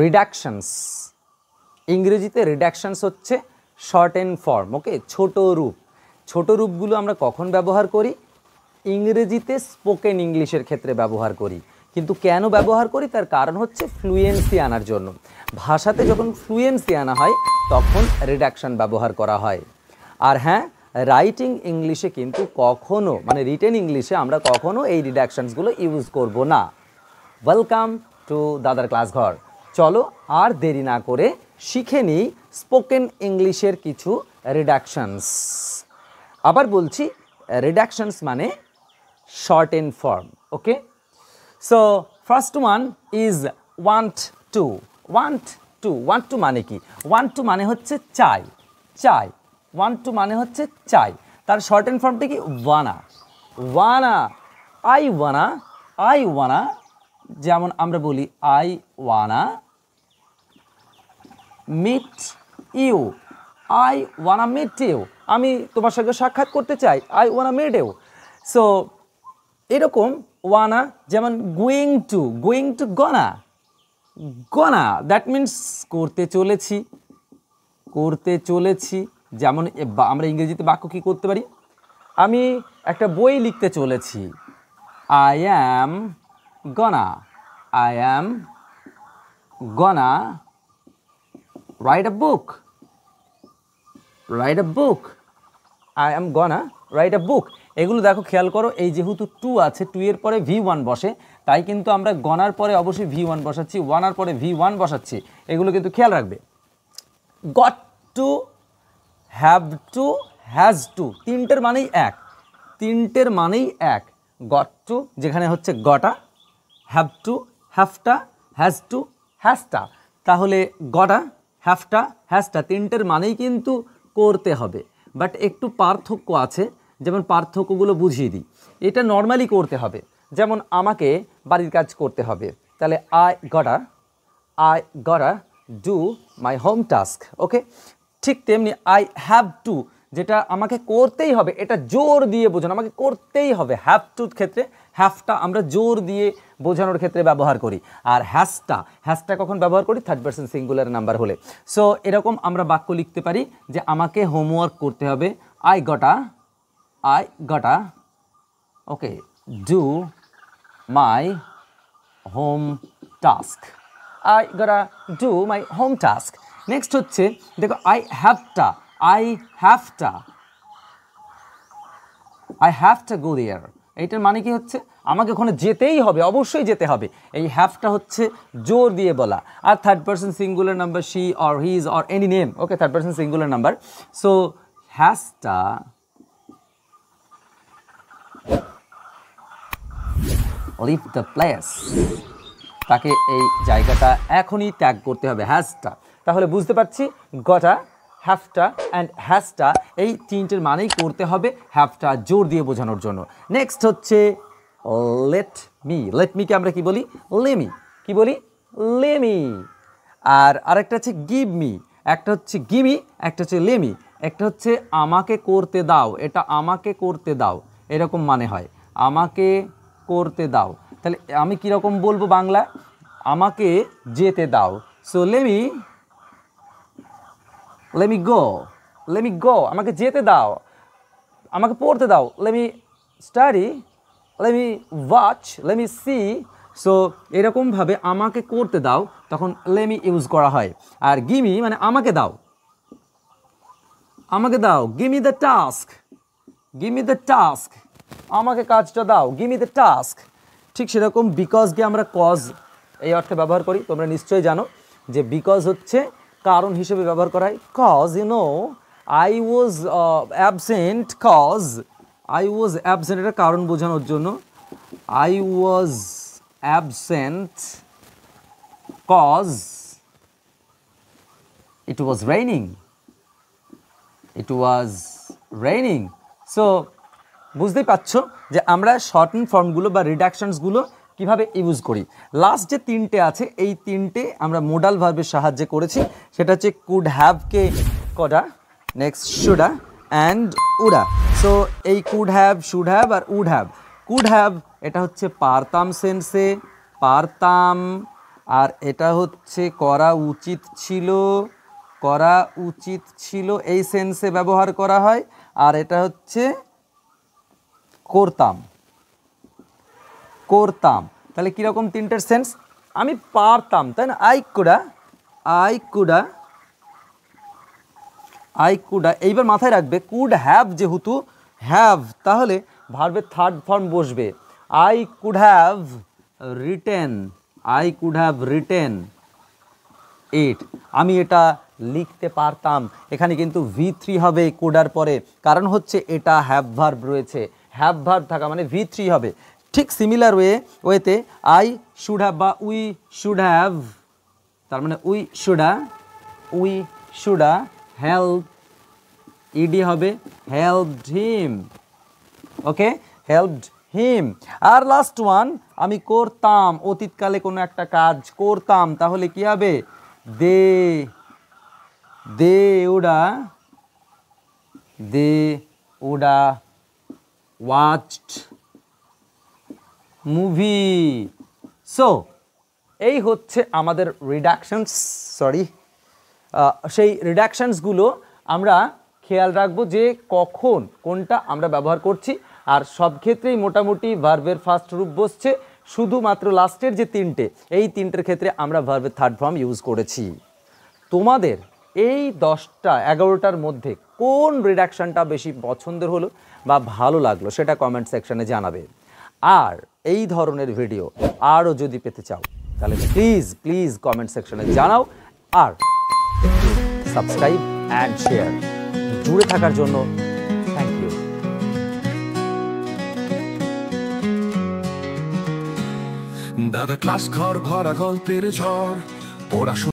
রিডাকশনস, ইংরেজিতে রিডাকশনস হচ্ছে shorten form, ওকে, ছোট রূপ। ছোট রূপগুলো আমরা কখন ব্যবহার করি? ইংরেজিতে স্পোকেন ইংলিশের ক্ষেত্রে ব্যবহার করি। কিন্তু কেন ব্যবহার করি? তার কারণ হচ্ছে ফ্লুয়েন্সি আনার জন্য। ভাষাতে যখন ফ্লুয়েন্সি আনা হয় তখন রিডাকশন ব্যবহার করা হয়। আর হ্যাঁ, রাইটিং ইংলিশে কিন্তু কখনো, মানে রিটেন ইংলিশে আমরা কখনো এই রিডাকশনসগুলো ইউজ করব না। ওয়েলকাম টু দাদার ক্লাস ঘর। চলো আর দেরি না করে শিখে নিই স্পোকেন ইংলিশের কিছু রিডাকশনস। আবার বলছি, রিডাকশনস মানে shorten form, okay. So first one is want to. Want to, want to মানে কি? ওয়ান্ট টু মানে হচ্ছে চাই, চাই। ওয়ান্ট টু মানে হচ্ছে চাই। তার শর্টেন ফর্মটা কি? Wanna. Wanna, I wanna, I wanna. যেমন আমরা বলি I wanna meet you, I wanna meet you. আমি তোমার সঙ্গে সাক্ষাৎ করতে চাই, I wanna meet you. So এরকম ওয়ানা, যেমন going to, going to gonna, gonna that means করতে চলেছি, করতে চলেছি। যেমন আমরা ইংরেজিতে বাক্য কী করতে পারি? আমি একটা বই লিখতে চলেছি, I am gonna, I am gonna write a book, write a book, I am gonna write a book. এগুলো দেখো, খেয়াল করো, এই যেহেতু টু আছে, টু এর পরে V1 বসে, তাই কিন্তু আমরা গনার পরে অবশ্যই V1 বসাচ্ছি, ওয়ানার পরে V1 বসাচ্ছি। এগুলো কিন্তু খেয়াল রাখবে। Got to, have to, has to, তিনটের মানেই এক, তিনটের মানেই এক। গট টু যেখানে হচ্ছে গটা, হ্যাভ টু হ্যাভটা, হ্যাজ টু হ্যাজটা। তাহলে গটা, হ্যাভটা, হ্যাজটা তিনটের মানেই কিন্তু করতে হবে, বাট একটু পার্থক্য আছে। যেমন পার্থক্যগুলো বুঝিয়ে দিই। এটা নর্মালি করতে হবে, যেমন আমাকে বাড়ির কাজ করতে হবে, তাহলে I gotta do my home task, ওকে। ঠিক তেমনি আই হ্যাভ টু, যেটা আমাকে করতেই হবে, এটা জোর দিয়ে বোঝানো, আমাকে করতেই হবে। হ্যাভ টুর ক্ষেত্রে হ্যাভটা আমরা জোর দিয়ে বোঝানোর ক্ষেত্রে ব্যবহার করি। আর হ্যাজটা কখন ব্যবহার করি? থার্ড পারসন সিঙ্গুলার নাম্বার হলে। সো এরকম আমরা বাক্য লিখতে পারি যে আমাকে হোমওয়ার্ক করতে হবে, I gotta okay do my home task, I gotta do my home task. Next হচ্ছে দেখো, আই হ্যাভটা গো দেয়ার। এইটার মানে কি হচ্ছে? আমাকে ওখানে যেতেই হবে, অবশ্যই যেতে হবে। এই হ্যাভটা হচ্ছে জোর দিয়ে বলা। আর third person singular number she or his or any name, okay, third person singular number. So হ্যাজটা লিভ দ্য প্লেস, তাকে এই জায়গাটা এখনই ত্যাগ করতে হবে, হ্যাজটা। তাহলে বুঝতে পারছি গটা, হ্যাভটা অ্যান্ড হ্যাজটা এই তিনটের মানেই করতে হবে, হ্যাভটা জোর দিয়ে বোঝানোর জন্য। নেক্সট হচ্ছে লেট মিকে আমরা কি বলি? লেমি। কি বলি? লেমি। আর আরেকটা হচ্ছে গিভ মি, একটা হচ্ছে গিমি, একটা হচ্ছে লেমি। একটা হচ্ছে আমাকে করতে দাও, এটা আমাকে করতে দাও এরকম মানে হয়, আমাকে করতে দাও। তাহলে আমি কীরকম বলবো বাংলা? আমাকে যেতে দাও। সো লেমি গো, আমাকে যেতে দাও, আমাকে পড়তে দাও, let me study, let me watch, let me see. So এরকমভাবে আমাকে করতে দাও তখন লেমি ইউজ করা হয়। আর গিমি মানে আমাকে দাও, গিমি দ্য টাস্ক, আমাকে কাজটা দাও, গিমি দ্য টাস্ক। ঠিক সেরকম বিকজকে আমরা কজ এই অর্থে ব্যবহার করি। তোমরা নিশ্চয়ই জানো যে বিকজ হচ্ছে কারণ হিসেবে ব্যবহার করা হয়। কজ আই ওয়াজ অ্যাবসেন্ট, এটা কারণ বোঝানোর জন্য। I was absent cause it was raining. So বুঝতেই পারছো যে আমরা শর্টেন ফর্মগুলো বা রিডাকশনসগুলো কিভাবে ইউজ করি। লাস্ট যে তিনটে আছে এই তিনটে আমরা মোডাল ভার্বের সাহায্যে করেছি। সেটা হচ্ছে কুড হ্যাভকে coulda, next shoulda and woulda. So এই কুড হ্যাভ, শুড হ্যাভ আর উড হ্যাভ। কুড হ্যাভ এটা হচ্ছে পারতাম সেন্সে, পারতাম। আর এটা হচ্ছে করা উচিত ছিল, করা উচিত ছিল এই সেন্সে ব্যবহার করা হয়। আর এটা হচ্ছে করতাম, করতাম। তাহলে কীরকম তিনটের সেন্স? আমি পারতাম, তাই না? I CUDA, I CUDA, I CUDA. এইবার মাথায় রাখবে কুড হ্যাভ যেহেতু হ্যাভ, তাহলে ভার্বের থার্ড ফর্ম বসবে। I could have written, I could have written ইট। আমি এটা লিখতে পারতাম। এখানে কিন্তু V3 হবে কুডার পরে, কারণ হচ্ছে এটা হ্যাভ ভার্ব রয়েছে। হ্যাভ ভার্ব থাকা মানে V3 হবে। ঠিক সিমিলার ওয়েতে আই শুড হ্যাভ বা উই শুড হ্যাভ, তার মানে উই শুডা হেল্প, ইডি হবে হেল্পড হিম। ওকে, হেল্পড হিম। আর লাস্ট ওয়ান, আমি করতাম, অতীতকালে কোনো একটা কাজ করতাম, তাহলে কি হবে? দে উডা ওয়াচড মুভি। সো এই হচ্ছে আমাদের রিডাকশনস, সেই রিডাকশনসগুলো আমরা খেয়াল রাখবো যে কখন কোনটা আমরা ব্যবহার করছি। আর সব ক্ষেত্রেই মোটামুটি ভার্বের ফার্স্ট রূপ বসছে, শুধুমাত্র লাস্টের যে তিনটে, এই তিনটের ক্ষেত্রে আমরা ভার্বের থার্ড ফর্ম ইউজ করেছি। তোমাদের এই 10টা 11টার মধ্যে কোন রিডাকশনটা বেশি পছন্দের হলো বা ভালো লাগলো সেটা কমেন্ট সেকশনে জানাবে। আর এই ধরনের ভিডিও আরও যদি পেতে চাও তাহলে প্লিজ কমেন্ট সেকশনে জানাও। আর সাবস্ক্রাইব অ্যান্ড শেয়ার, জুড়ে থাকার জন্য থ্যাংক ইউ। দাদা ক্লাস ঘর ভরা গল্পের ঝড়, পড়াশোনা